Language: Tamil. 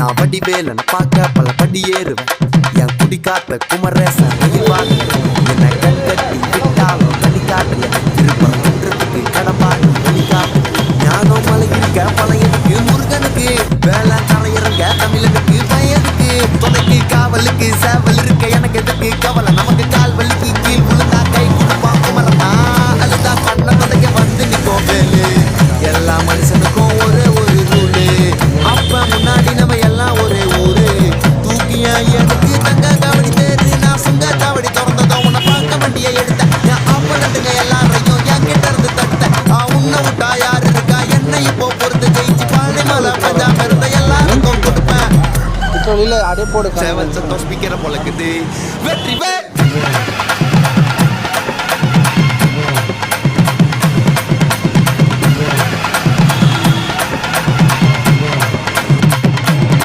நான் வடிவேலன் பார்க்க பல படி ஏறுவேன் என் குடி காத்த குமரேசன் என்ன கண் கட்டி விட்டாலும் தனி காட்டுல திருப்பம் குன்றத்துக்கு கடப்பாடு தனி காட்டு ஞானம் மலை இருக்க பழையனுக்கு முருகனுக்கு வேலை தலையிறங்க தமிழனுக்கு பையனுக்கு துணைக்கு காவலுக்கு சேவல் இருக்க எனக்கு எதுக்கு கவலை நமக்கு கால் வலிக்கு கீழ் விழுந்தா கை கொடுப்பான் குமரனா அழுதா கண்ண துணைக்க வந்து நிற்கும் வேலு எல்லா மனுஷனுக்கும் ஒரே ஒரு ரூலு அப்ப முன்னாடி நம்ம எல்லாம் ஒரே ஊரு தூக்கிய எனக்கு தங்க காவடி தேரு நான் சுங்க காவடி திறந்ததோ உன்னை பார்க்க வண்டியை எடுத்தேன் என் அப்பனட்டுங்க எல்லாரையும் என் கிட்ட இருந்து தட்டேன் உன்னை விட்டா யாரு இருக்கா என்ன இப்போ பொறுத்து ஜெயிச்சு பாடி மலை பஞ்சாம இருந்த எல்லாருக்கும் கொடுப்பேன் அடே போடு செவன் சத்தம் ஸ்பீக்கரை பொழக்குது வெற்றி